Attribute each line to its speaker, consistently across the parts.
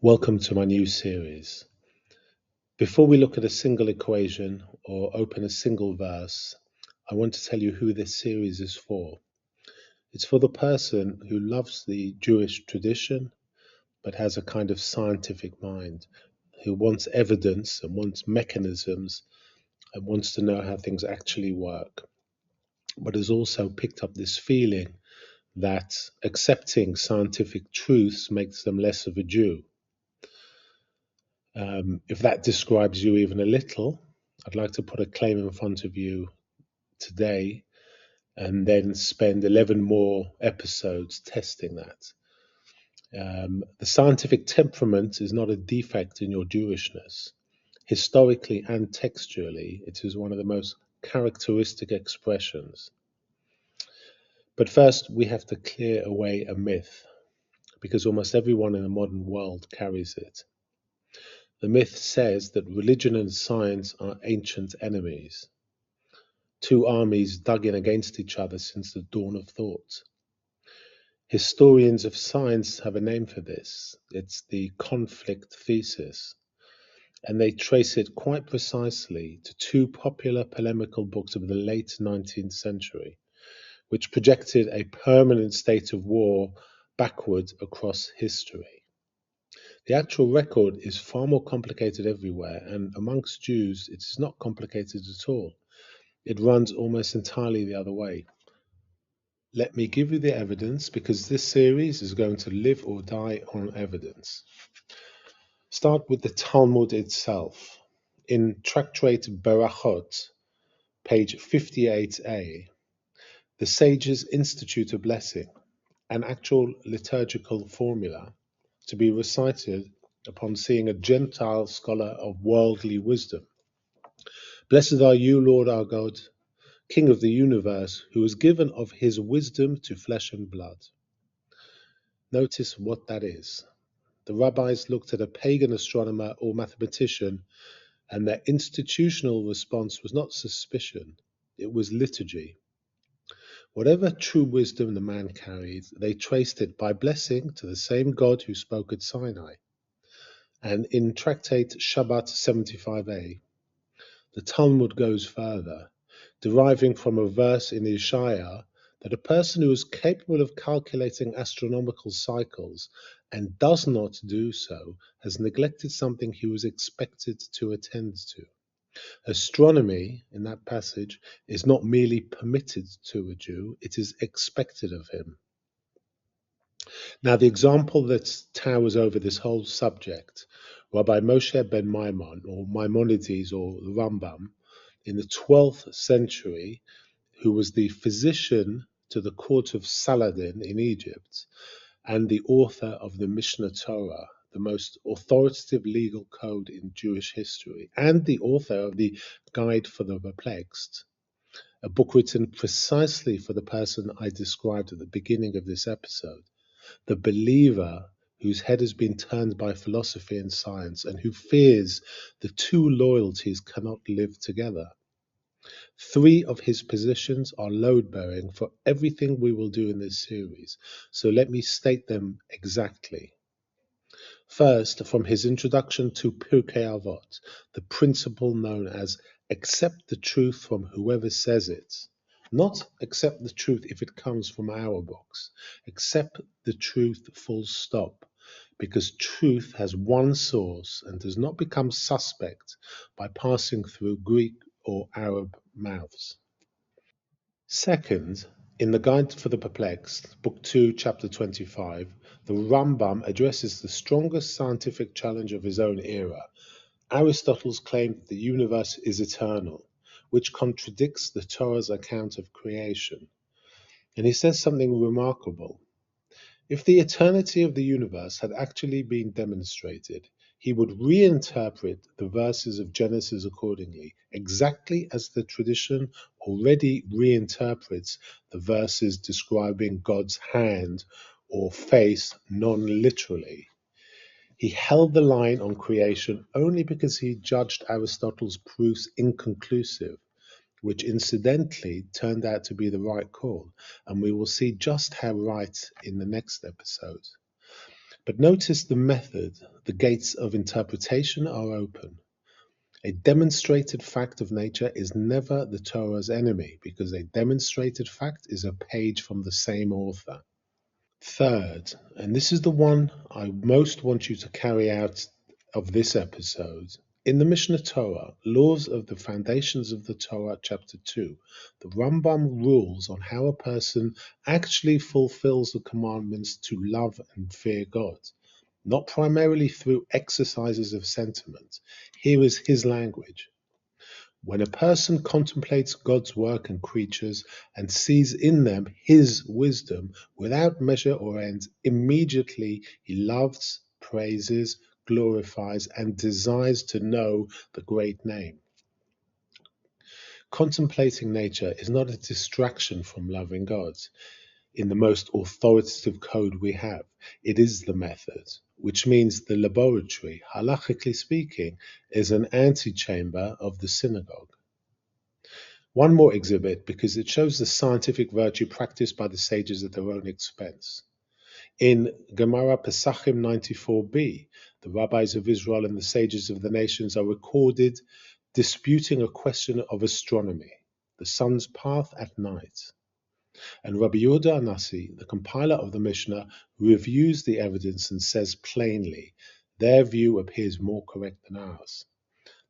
Speaker 1: Welcome to my new series. Before we look at a single equation or open a single verse, I want to tell you who this series is for. It's for the person who loves the Jewish tradition but has a kind of scientific mind, who wants evidence and wants mechanisms and wants to know how things actually work, but has also picked up this feeling that accepting scientific truths makes them less of a Jew. If that describes you even a little, I'd like to put a claim in front of you today and then spend 11 more episodes testing that. The scientific temperament is not a defect in your Jewishness. Historically and textually, it is one of the most characteristic expressions. But first, we have to clear away a myth, because almost everyone in the modern world carries it. The myth says that religion and science are ancient enemies, two armies dug in against each other since the dawn of thought. Historians of science have a name for this. It's the conflict thesis, and they trace it quite precisely to two popular polemical books of the late 19th century, which projected a permanent state of war backward across history. The actual record is far more complicated everywhere, and amongst Jews, it is not complicated at all. It runs almost entirely the other way. Let me give you the evidence, because this series is going to live or die on evidence. Start with the Talmud itself. In Tractate Berachot, page 58a, the sages institute a blessing, an actual liturgical formula to be recited upon seeing a Gentile scholar of worldly wisdom. Blessed are you, Lord our God, King of the universe, who has given of his wisdom to flesh and blood. Notice what that is. The rabbis looked at a pagan astronomer or mathematician, and their institutional response was not suspicion, it was liturgy. Whatever true wisdom the man carried, they traced it by blessing to the same God who spoke at Sinai. And in Tractate Shabbat 75a, the Talmud goes further, deriving from a verse in Isaiah that a person who is capable of calculating astronomical cycles and does not do so has neglected something he was expected to attend to. Astronomy, in that passage, is not merely permitted to a Jew, it is expected of him. Now, the example that towers over this whole subject, Rabbi Moshe ben Maimon, or Maimonides, or Rambam, in the 12th century, who was the physician to the court of Saladin in Egypt, and the author of the Mishnah Torah, the most authoritative legal code in Jewish history, and the author of the Guide for the Perplexed, a book written precisely for the person I described at the beginning of this episode, the believer whose head has been turned by philosophy and science and who fears the two loyalties cannot live together. Three of his positions are load-bearing for everything we will do in this series, so let me state them exactly. First, from his introduction to Pirkei Avot, the principle known as accept the truth from whoever says it. Not accept the truth if it comes from our books. Accept the truth full stop, because truth has one source and does not become suspect by passing through Greek or Arab mouths. Second, in the Guide for the Perplexed, Book 2, Chapter 25, the Rambam addresses the strongest scientific challenge of his own era. Aristotle's claim that the universe is eternal, which contradicts the Torah's account of creation. And he says something remarkable. If the eternity of the universe had actually been demonstrated, he would reinterpret the verses of Genesis accordingly, exactly as the tradition already reinterprets the verses describing God's hand or face non-literally. He held the line on creation only because he judged Aristotle's proofs inconclusive, which incidentally turned out to be the right call, and we will see just how right in the next episode. But notice the method. The gates of interpretation are open. A demonstrated fact of nature is never the Torah's enemy, because a demonstrated fact is a page from the same author. Third, and this is the one I most want you to carry out of this episode, in the Mishnah Torah, Laws of the Foundations of the Torah, chapter 2, the Rambam rules on how a person actually fulfills the commandments to love and fear God, not primarily through exercises of sentiment. Here is his language. When a person contemplates God's work and creatures and sees in them his wisdom without measure or end, immediately he loves, praises, glorifies, and desires to know the great name. Contemplating nature is not a distraction from loving God. In the most authoritative code we have, it is the method, which means the laboratory, halachically speaking, is an antechamber of the synagogue. One more exhibit, because it shows the scientific virtue practiced by the sages at their own expense. In Gemara Pesachim 94b, the rabbis of Israel and the sages of the nations are recorded disputing a question of astronomy, the sun's path at night. And Rabbi Yehuda Anasi, the compiler of the Mishnah, reviews the evidence and says plainly, their view appears more correct than ours.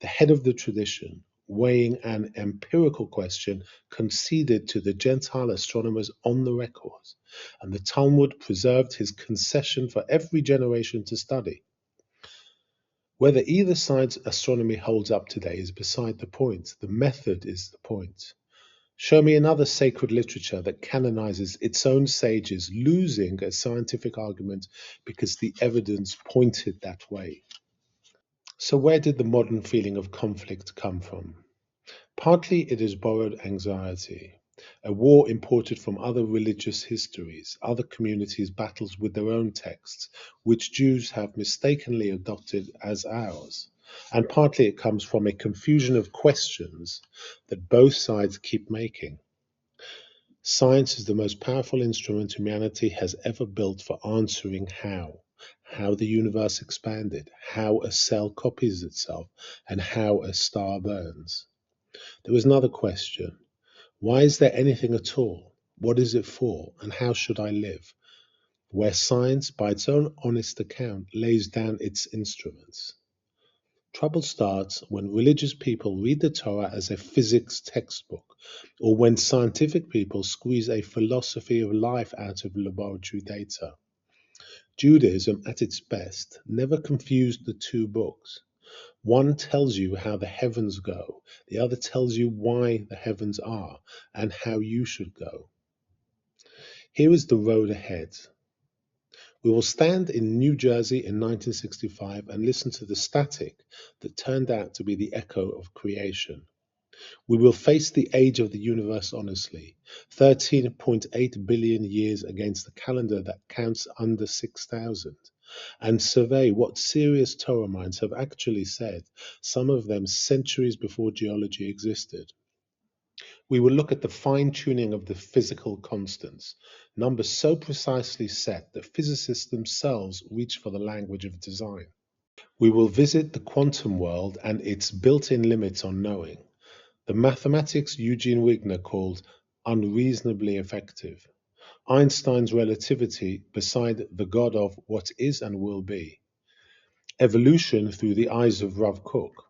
Speaker 1: The head of the tradition, weighing an empirical question, conceded to the gentile astronomers on the record, and the Talmud preserved his concession for every generation to study. Whether either side's astronomy holds up today is beside the point. The method is the point. Show me another sacred literature that canonizes its own sages, losing a scientific argument because the evidence pointed that way. So where did the modern feeling of conflict come from? Partly it is borrowed anxiety, a war imported from other religious histories, other communities' battles with their own texts, which Jews have mistakenly adopted as ours. And partly it comes from a confusion of questions that both sides keep making. Science is the most powerful instrument humanity has ever built for answering how the universe expanded, how a cell copies itself, and how a star burns. There was another question. Why is there anything at all? What is it for? And how should I live? Where science, by its own honest account, lays down its instruments. Trouble starts when religious people read the Torah as a physics textbook, or when scientific people squeeze a philosophy of life out of laboratory data. Judaism, at its best, never confused the two books. One tells you how the heavens go, the other tells you why the heavens are, and how you should go. Here is the road ahead. We will stand in New Jersey in 1965 and listen to the static that turned out to be the echo of creation. We will face the age of the universe honestly, 13.8 billion years against a calendar that counts under 6,000, and survey what serious Torah minds have actually said, some of them centuries before geology existed. We will look at the fine-tuning of the physical constants, numbers so precisely set that physicists themselves reach for the language of design. We will visit the quantum world and its built-in limits on knowing, the mathematics Eugene Wigner called unreasonably effective, Einstein's relativity beside the God of what is and will be, evolution through the eyes of Rav Kook,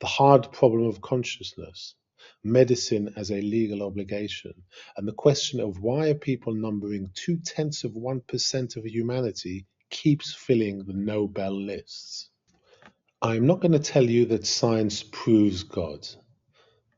Speaker 1: the hard problem of consciousness, medicine as a legal obligation, and the question of why people numbering 0.2% of humanity keeps filling the Nobel lists. I'm not going to tell you that science proves God.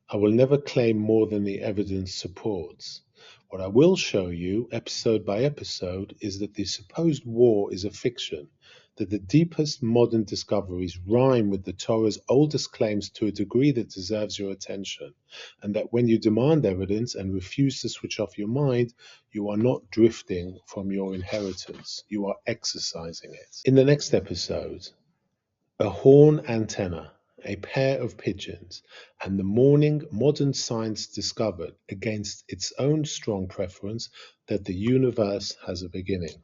Speaker 1: I will never claim more than the evidence supports. What I will show you, episode by episode, is that the supposed war is a fiction, that the deepest modern discoveries rhyme with the Torah's oldest claims to a degree that deserves your attention, and that when you demand evidence and refuse to switch off your mind, you are not drifting from your inheritance, you are exercising it. In the next episode, a horn antenna, a pair of pigeons, and the morning modern science discovered against its own strong preference that the universe has a beginning.